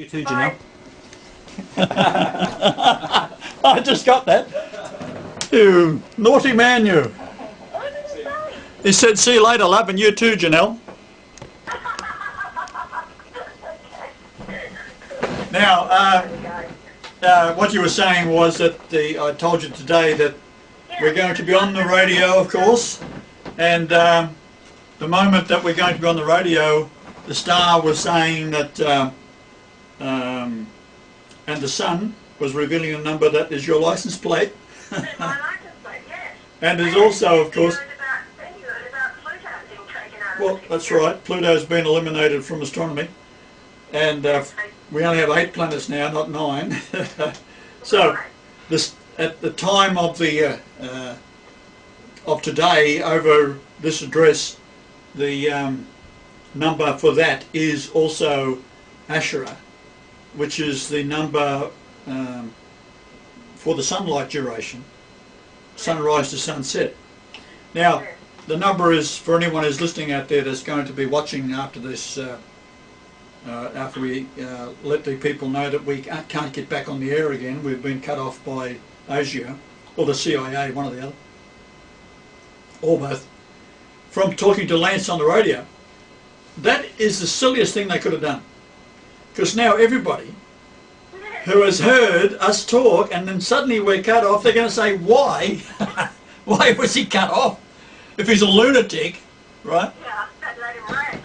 You too, Janelle. I just got that. You naughty man, you. What did he say? He said, see you later, love, and you too, Janelle. Now, what you were saying was that I told you today that we're going to be on the radio, of course, and the moment that we're going to be on the radio, the star was saying that, and the sun was revealing a number that is your license plate. And there's also, of course, well, that's right, Pluto's been eliminated from astronomy, and we only have 8 planets now, not 9. So, this at the time of the of today, over this address, the number for that is also Ashura, which is the number for the sunlight duration, sunrise to sunset. Now, the number is, for anyone who's listening out there that's going to be watching after this, after we let the people know that we can't get back on the air again, we've been cut off by Asia, or the CIA, one or the other, or both, from talking to Lance on the radio. That is the silliest thing they could have done. Because now everybody who has heard us talk and then suddenly we're cut off, they're going to say, why? Why was he cut off? If he's a lunatic, right? Yeah, that let him rest.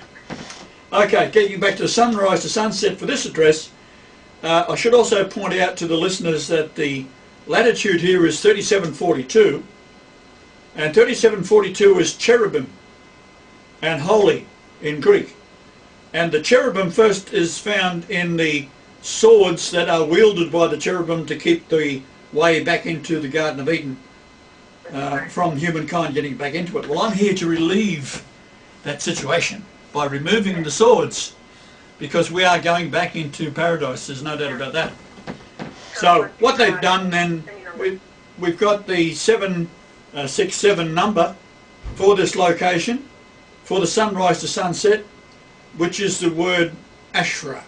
Okay, getting back to sunrise to sunset for this address, I should also point out to the listeners that the latitude here is 3742, and 3742 is cherubim and holy in Greek. And the cherubim first is found in the swords that are wielded by the cherubim to keep the way back into the Garden of Eden from humankind getting back into it. Well, I'm here to relieve that situation by removing the swords, because we are going back into paradise, there's no doubt about that. So what they've done then, we've got the 767 number for this location, for the sunrise to sunset, which is the word Ashra.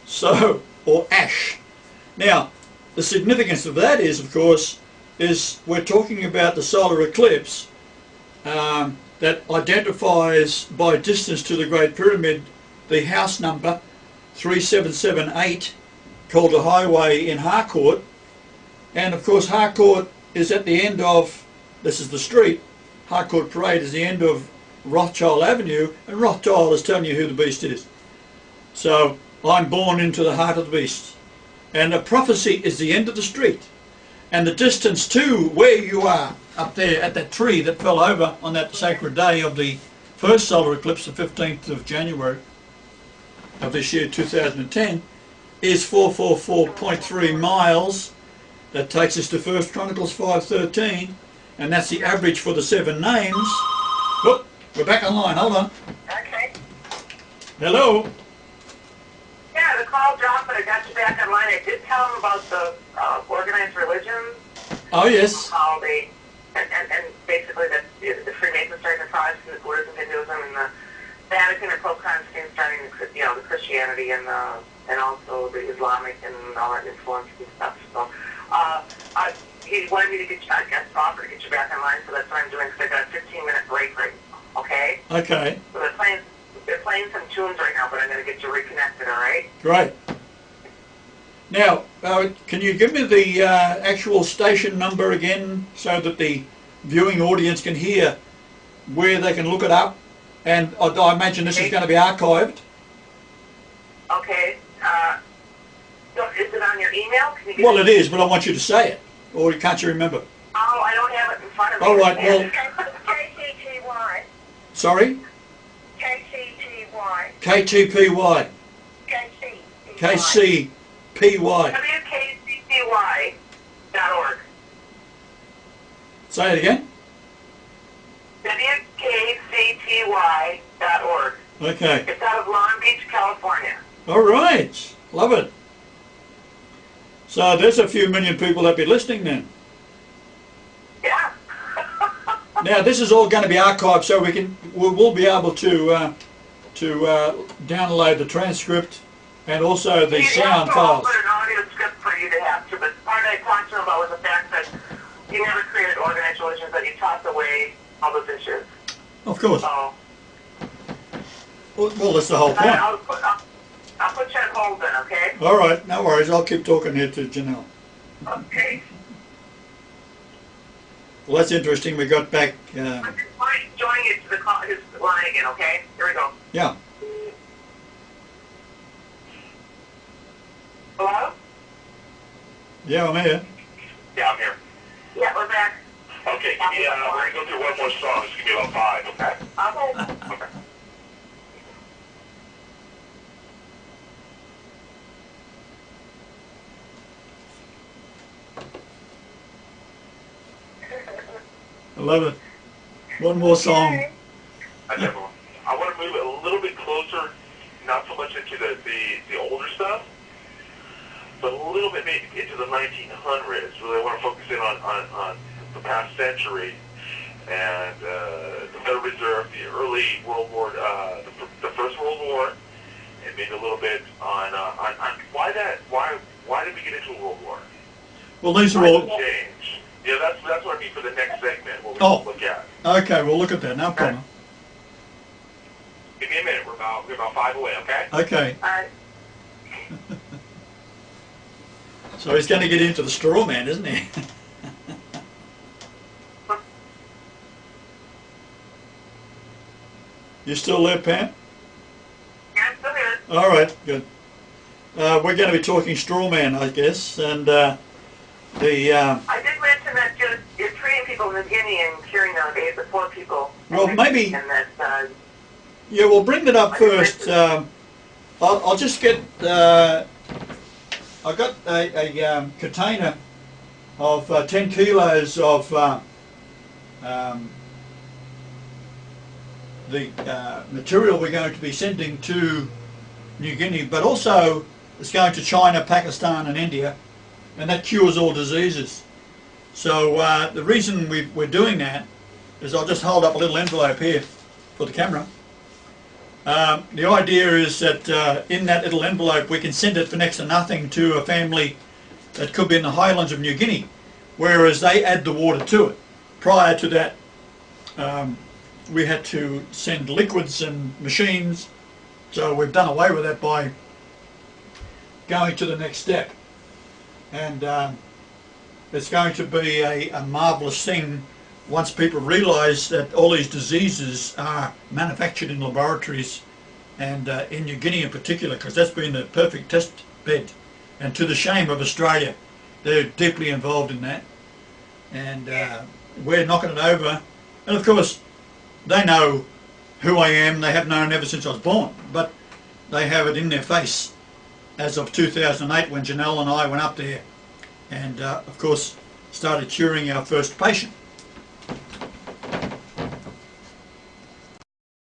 So, or ash. Now, the significance of that is, of course, is we're talking about the solar eclipse that identifies by distance to the Great Pyramid the house number 3778, called the highway in Harcourt. And of course Harcourt is at the end of, this is the street, Harcourt Parade is the end of Rothschild Avenue, and Rothschild is telling you who the beast is. So I'm born into the heart of the beast, and a prophecy is the end of the street, and the distance to where you are up there at that tree that fell over on that sacred day of the first solar eclipse, the 15th of January of this year 2010, is 444.3 miles. That takes us to 1 Chronicles 5:13, and that's the average for the 7 names. Whoop, we're back online, hold on. Okay. Hello. Yeah, the call dropped, but I got you back online. I did tell them about the organized religions. Oh yes. How they, and basically that the Freemasons starting the Protestant, the Buddhism, Hinduism, and the Vatican or Pope Constantine starting the Christianity and also the Islamic and all that influence and stuff. So he wanted me to get you, I guess, offer to get you back online, so that's what I'm doing, because I got a 15-minute break right now, okay? Okay. So they're playing some tunes right now, but I'm going to get you reconnected, all right? Great. Now, can you give me the actual station number again, so that the viewing audience can hear where they can look it up? And I imagine this is going to be archived. Okay. So is it on your email? Can you get Well, it is, but I want you to say it. Or can't you remember? Oh, I don't have it in front of me. All right, well... KCTY. Sorry? KCTY. KTPY. KC. KCPY. WKCTY.org. Say it again? WKCTY.org. Okay. It's out of Long Beach, California. All right. Love it. So there's a few million people that be listening then. Yeah. Now this is all going to be archived, so we'll be able to download the transcript And also the sound He files. also offered an audio script for you to have too, but part I talked to him about was the fact that you never created organized religions, that you tossed away all those issues. Of course. So, Well, that's the whole point. I'll put you on hold then, okay? All right, no worries. I'll keep talking here to Janelle. Okay. Well, that's interesting. We got back. I'm joining you to his line again, okay? Here we go. Yeah. Hello? Yeah, I'm here. Yeah, I'm here. Yeah, we're back. Okay, give me, we're going to go through one more song. Just give me about 5, okay? Okay. Okay. I love it. One more song. I want to move it a little bit closer, not so much into the older stuff, but a little bit maybe into the 1900s. Really want to focus in on the past century and the Federal Reserve, the early World War, the First World War, and maybe a little bit on why did we get into a World War? Well, these are Why all. did it change? Yeah, that's what I mean for the next segment. What we Oh. look at. Okay, we'll look at that. No problem. Give me a minute. We're about 5 away. Okay. Okay. All right. So he's going to get into the straw man, isn't he? You still there, Pam? Yeah, I'm still here. All right, good. We're going to be talking straw man, I guess, and the. I did mention that you're treating people in New Guinea and curing the poor people. Well, maybe. And that, Yeah, we'll bring that up first. I'll just get. I got a container of 10 kilos of the material we're going to be sending to New Guinea, but also it's going to China, Pakistan, and India, and that cures all diseases. So the reason we're doing that is I'll just hold up a little envelope here for the camera. The idea is that in that little envelope we can send it for next to nothing to a family that could be in the highlands of New Guinea, whereas they add the water to it. Prior to that, we had to send liquids and machines, so we've done away with that by going to the next step. And it's going to be a marvellous thing once people realise that all these diseases are manufactured in laboratories, and in New Guinea in particular, because that's been the perfect test bed, and to the shame of Australia, they're deeply involved in that, and we're knocking it over. And of course they know who I am. They have known ever since I was born, but they have it in their face as of 2008 when Janelle and I went up there and of course started curing our first patient.